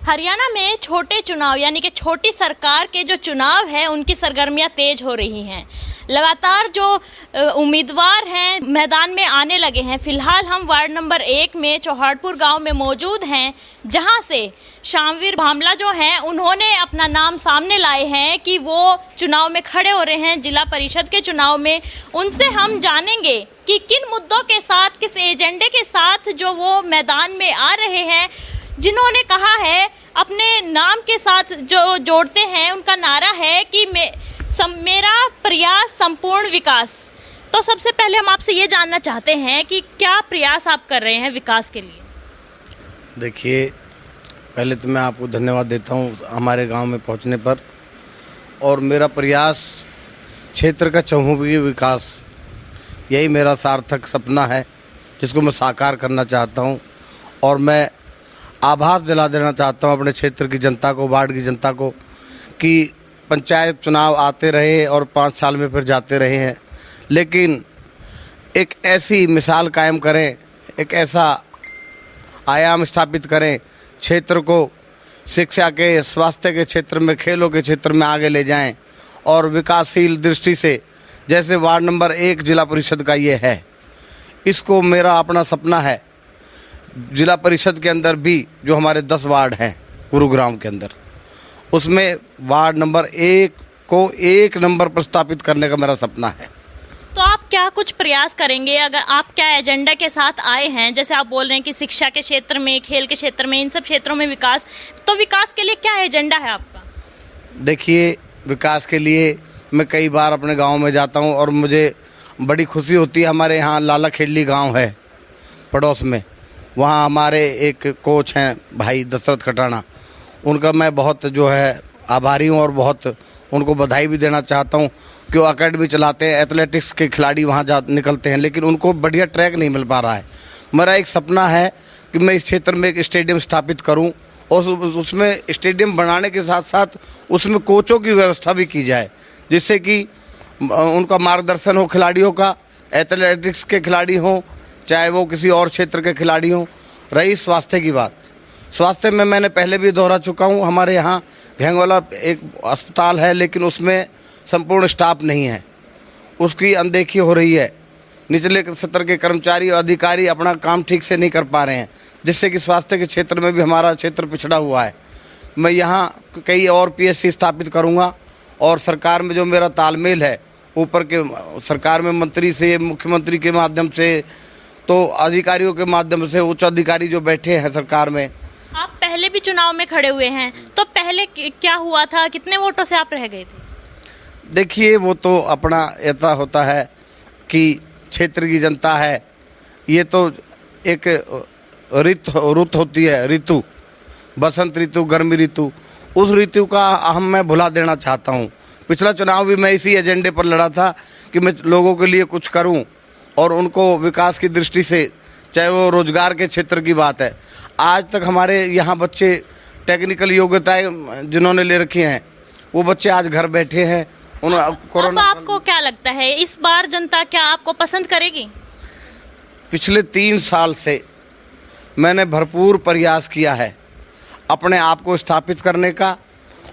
हरियाणा में छोटे चुनाव यानी कि छोटी सरकार के जो चुनाव है उनकी सरगर्मियां तेज हो रही हैं। लगातार जो उम्मीदवार हैं मैदान में आने लगे हैं। फिलहाल हम वार्ड नंबर 1 में चौहाटपुर गांव में मौजूद हैं, जहां से शामवीर भामला जो हैं उन्होंने अपना नाम सामने लाए हैं कि वो चुनाव में खड़े हो रहे हैं जिला परिषद के चुनाव में। उनसे हम जानेंगे कि किन मुद्दों के साथ, किस एजेंडे के साथ जो वो मैदान में आ रहे हैं। जिन्होंने कहा है अपने नाम के साथ जो जोड़ते हैं, उनका नारा है कि मेरा प्रयास संपूर्ण विकास। तो सबसे पहले हम आपसे ये जानना चाहते हैं कि क्या प्रयास आप कर रहे हैं विकास के लिए? देखिए, पहले तो मैं आपको धन्यवाद देता हूँ हमारे गांव में पहुंचने पर। और मेरा प्रयास क्षेत्र का चहुमुखी विकास, यही मेरा सार्थक सपना है जिसको मैं साकार करना चाहता हूँ। और मैं आभास दिला देना चाहता हूँ अपने क्षेत्र की जनता को, वार्ड की जनता को, कि पंचायत चुनाव आते रहे और 5 साल में फिर जाते रहे हैं, लेकिन एक ऐसी मिसाल कायम करें, एक ऐसा आयाम स्थापित करें, क्षेत्र को शिक्षा के, स्वास्थ्य के क्षेत्र में, खेलों के क्षेत्र में आगे ले जाएं और विकासशील दृष्टि से, जैसे वार्ड नंबर 1 जिला परिषद का ये है, इसको मेरा अपना सपना है। जिला परिषद के अंदर भी जो हमारे 10 वार्ड हैं गुरुग्राम के अंदर, उसमें वार्ड नंबर 1 को 1 नंबर पर स्थापित करने का मेरा सपना है। तो आप क्या कुछ प्रयास करेंगे? अगर आप क्या एजेंडा के साथ आए हैं, जैसे आप बोल रहे हैं कि शिक्षा के क्षेत्र में, खेल के क्षेत्र में, इन सब क्षेत्रों में विकास, तो विकास के लिए क्या एजेंडा है आपका? देखिए, विकास के लिए मैं कई बार अपने गांव में जाता हूं और मुझे बड़ी खुशी होती है। हमारे यहाँ लाला खेड़ली गांव है पड़ोस में, वहाँ हमारे एक कोच हैं भाई दशरथ खटाना, उनका मैं बहुत जो है आभारी हूँ और बहुत उनको बधाई भी देना चाहता हूँ कि वो अकेडमी चलाते हैं। एथलेटिक्स के खिलाड़ी वहाँ जा निकलते हैं, लेकिन उनको बढ़िया ट्रैक नहीं मिल पा रहा है। मेरा एक सपना है कि मैं इस क्षेत्र में एक स्टेडियम स्थापित करूँ और उसमें स्टेडियम बनाने के साथ साथ उसमें कोचों की व्यवस्था भी की जाए, जिससे कि उनका मार्गदर्शन हो खिलाड़ियों का, एथलेटिक्स के खिलाड़ी हों चाहे वो किसी और क्षेत्र के खिलाड़ी हों। रही स्वास्थ्य की बात, स्वास्थ्य में मैंने पहले भी दोहरा चुका हूँ। हमारे यहाँ घेंगवाला एक अस्पताल है, लेकिन उसमें संपूर्ण स्टाफ नहीं है, उसकी अनदेखी हो रही है। निचले स्तर के कर्मचारी और अधिकारी अपना काम ठीक से नहीं कर पा रहे हैं, जिससे कि स्वास्थ्य के क्षेत्र में भी हमारा क्षेत्र पिछड़ा हुआ है। मैं यहाँ कई और PSC स्थापित करूँगा और सरकार में जो मेरा तालमेल है, ऊपर के सरकार में मंत्री से, मुख्यमंत्री के माध्यम से, तो अधिकारियों के माध्यम से, उच्च अधिकारी जो बैठे हैं सरकार में। आप पहले भी चुनाव में खड़े हुए हैं, तो पहले क्या हुआ था? कितने वोटों से आप रह गए थे? देखिए, वो तो अपना ऐसा होता है कि क्षेत्र की जनता है, ये तो एक ऋतु होती है, ऋतु, बसंत ऋतु, गर्मी ऋतु, उस ऋतु का मैं भुला देना चाहता हूँ। पिछला चुनाव भी मैं इसी एजेंडे पर लड़ा था कि मैं लोगों के लिए कुछ करूँ और उनको विकास की दृष्टि से, चाहे वो रोजगार के क्षेत्र की बात है। आज तक हमारे यहाँ बच्चे टेक्निकल योग्यताएं जिन्होंने ले रखी हैं, वो बच्चे आज घर बैठे हैं। अब आपको क्या लगता है, इस बार जनता क्या आपको पसंद करेगी? पिछले 3 साल से मैंने भरपूर प्रयास किया है अपने आप को स्थापित करने का,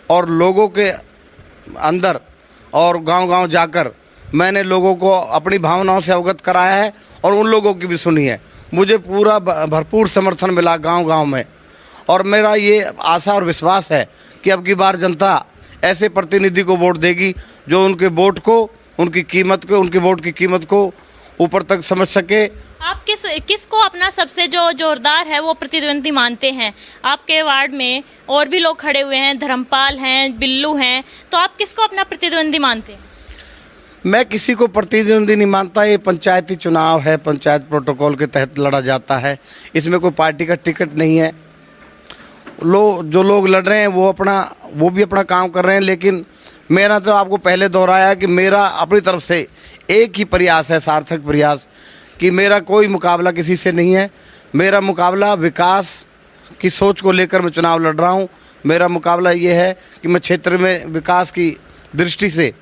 और लोगों के अंदर और गांव-गांव जाकर मैंने लोगों को अपनी भावनाओं से अवगत कराया है और उन लोगों की भी सुनी है। मुझे पूरा भरपूर समर्थन मिला गांव-गांव में, और मेरा ये आशा और विश्वास है कि अब की बार जनता ऐसे प्रतिनिधि को वोट देगी जो उनके वोट को, उनकी कीमत को, उनके वोट की कीमत को ऊपर तक समझ सके। आप किसको अपना सबसे जो जोरदार है वो प्रतिद्वंदी मानते हैं? आपके वार्ड में और भी लोग खड़े हुए हैं, धर्मपाल हैं, बिल्लू हैं, तो आप किसको अपना प्रतिद्वंदी मानते हैं? मैं किसी को प्रतिद्वंदी नहीं मानता। ये पंचायती चुनाव है, पंचायत प्रोटोकॉल के तहत लड़ा जाता है, इसमें कोई पार्टी का टिकट नहीं है। जो लोग लड़ रहे हैं वो भी अपना काम कर रहे हैं, लेकिन मेरा तो आपको पहले दोहराया कि मेरा अपनी तरफ से एक ही प्रयास है, सार्थक प्रयास, कि मेरा कोई मुकाबला किसी से नहीं है। मेरा मुकाबला विकास की सोच को लेकर मैं चुनाव लड़ रहा हूँ। मेरा मुकाबला ये है कि मैं क्षेत्र में विकास की दृष्टि से,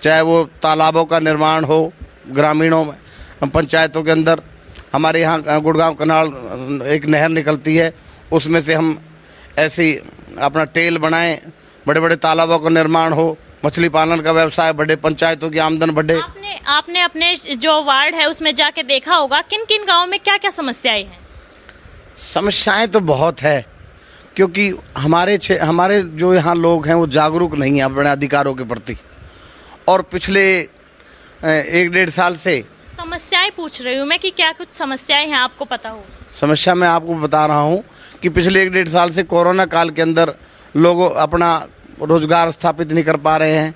चाहे वो तालाबों का निर्माण हो ग्रामीणों में, पंचायतों के अंदर, हमारे यहाँ गुड़गांव कनाल एक नहर निकलती है, उसमें से हम ऐसी अपना टेल बनाएं, बड़े बड़े तालाबों का निर्माण हो, मछली पालन का व्यवसाय बढ़े, पंचायतों की आमदन बढ़े। आपने अपने जो वार्ड है उसमें जाके देखा होगा किन किन गाँव में क्या क्या समस्याएं हैं? समस्याएं तो बहुत है, क्योंकि हमारे जो यहाँ लोग हैं वो जागरूक नहीं हैं अपने अधिकारों के प्रति। और पिछले 1-1.5 साल से समस्याएं पूछ रही हूँ मैं कि क्या कुछ समस्याएं हैं आपको पता हो? समस्या मैं आपको बता रहा हूँ कि पिछले 1-1.5 साल से कोरोना काल के अंदर लोग अपना रोज़गार स्थापित नहीं कर पा रहे हैं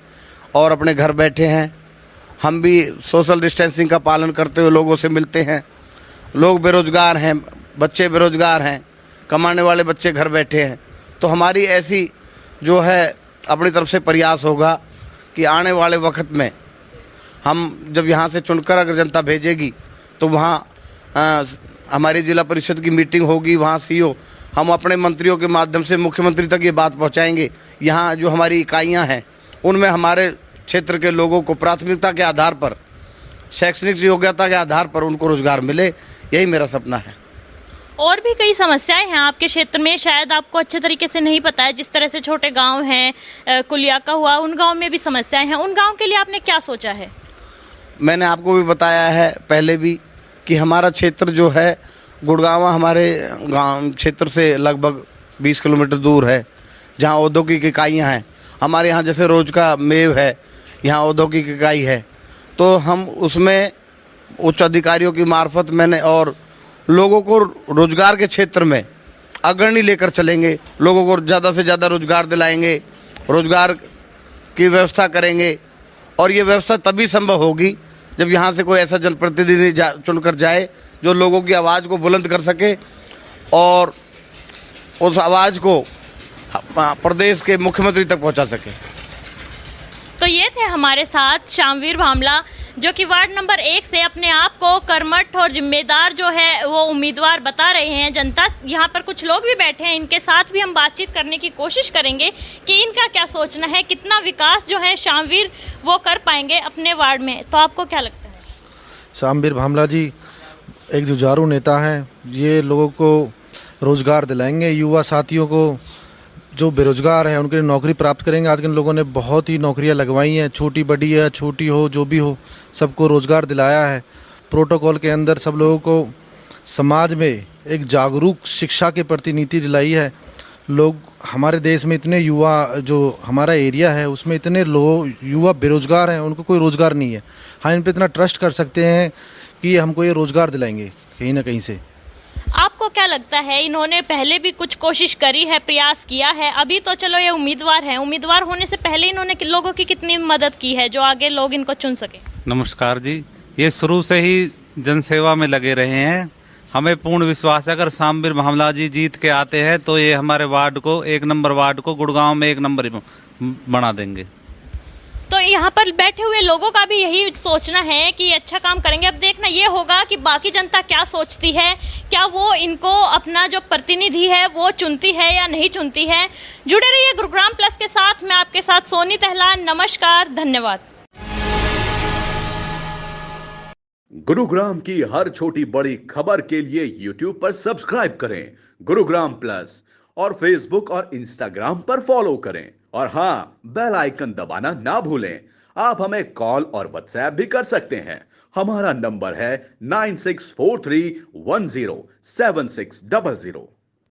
और अपने घर बैठे हैं। हम भी सोशल डिस्टेंसिंग का पालन करते हुए लोगों से मिलते हैं। लोग बेरोज़गार हैं, बच्चे बेरोज़गार हैं, कमाने वाले बच्चे घर बैठे हैं। तो हमारी ऐसी जो है अपनी तरफ से प्रयास होगा कि आने वाले वक्त में हम जब यहाँ से चुनकर अगर जनता भेजेगी तो वहाँ हमारी जिला परिषद की मीटिंग होगी, वहाँ सीओ हम अपने मंत्रियों के माध्यम से मुख्यमंत्री तक ये बात पहुँचाएंगे। यहाँ जो हमारी इकाइयाँ हैं उनमें हमारे क्षेत्र के लोगों को प्राथमिकता के आधार पर, शैक्षणिक योग्यता के आधार पर उनको रोज़गार मिले, यही मेरा सपना है। और भी कई समस्याएं हैं आपके क्षेत्र में, शायद आपको अच्छे तरीके से नहीं पता है। जिस तरह से छोटे गांव हैं, कुलिया का हुआ, उन गांव में भी समस्याएं हैं। उन गांव के लिए आपने क्या सोचा है? मैंने आपको भी बताया है पहले भी कि हमारा क्षेत्र जो है गुड़गांव हमारे गांव क्षेत्र से लगभग 20 किलोमीटर दूर है, जहां औद्योगिक इकाइयां हैं। हमारे यहाँ जैसे रोज का मेव है, यहाँ औद्योगिक इकाई है, तो हम उसमें उच्च अधिकारियों की मार्फत मैंने और लोगों को रोजगार के क्षेत्र में अग्रणी लेकर चलेंगे। लोगों को ज़्यादा से ज़्यादा रोजगार दिलाएंगे, रोजगार की व्यवस्था करेंगे। और ये व्यवस्था तभी संभव होगी जब यहाँ से कोई ऐसा जनप्रतिनिधि चुनकर जाए जो लोगों की आवाज़ को बुलंद कर सके और उस आवाज़ को प्रदेश के मुख्यमंत्री तक पहुँचा सके। तो ये थे हमारे साथ शामवीर भामला, जो कि वार्ड नंबर 1 से अपने आप को कर्मठ और जिम्मेदार जो है वो उम्मीदवार बता रहे हैं। जनता यहाँ पर कुछ लोग भी बैठे हैं, इनके साथ भी हम बातचीत करने की कोशिश करेंगे कि इनका क्या सोचना है, कितना विकास जो है शामवीर वो कर पाएंगे अपने वार्ड में। तो आपको क्या लगता है? शामवीर भामला जी एक जुझारू नेता हैं। ये लोगों को रोज़गार दिलाएंगे, युवा साथियों को जो बेरोज़गार हैं उनके लिए नौकरी प्राप्त करेंगे। आज के लोगों ने बहुत ही नौकरियां लगवाई हैं, छोटी बड़ी है, छोटी हो जो भी हो, सबको रोज़गार दिलाया है। प्रोटोकॉल के अंदर सब लोगों को समाज में एक जागरूक शिक्षा के प्रति नीति दिलाई है। लोग हमारे देश में इतने युवा, जो हमारा एरिया है उसमें इतने लोग युवा बेरोज़गार हैं, उनको कोई रोज़गार नहीं है। हाँ, इन पर इतना ट्रस्ट कर सकते हैं कि हमको ये रोज़गार दिलाएंगे कहीं ना कहीं से। आपको क्या लगता है, इन्होंने पहले भी कुछ कोशिश करी है, प्रयास किया है? अभी तो चलो ये उम्मीदवार हैं, उम्मीदवार होने से पहले इन्होंने लोगों की कितनी मदद की है जो आगे लोग इनको चुन सके? नमस्कार जी, ये शुरू से ही जनसेवा में लगे रहे हैं। हमें पूर्ण विश्वास है अगर शामवीर भामला जी जीत के आते हैं तो ये हमारे वार्ड को, 1 नंबर वार्ड को गुड़गांव में 1 नंबर बना देंगे। तो यहाँ पर बैठे हुए लोगों का भी यही सोचना है कि अच्छा काम करेंगे। अब देखना ये होगा कि बाकी जनता क्या सोचती है, क्या वो इनको अपना जो प्रतिनिधि है वो चुनती है या नहीं चुनती है। जुड़े रहिए गुरुग्राम प्लस के साथ, मैं आपके साथ सोनी तहलान। नमस्कार, धन्यवाद। गुरुग्राम की हर छोटी बड़ी खबर के लिए YouTube पर सब्सक्राइब करें गुरुग्राम प्लस, और Facebook और Instagram पर फॉलो करें। और हाँ, बेल आइकन दबाना ना भूलें। आप हमें कॉल और व्हाट्सएप भी कर सकते हैं। हमारा नंबर है 9643107600।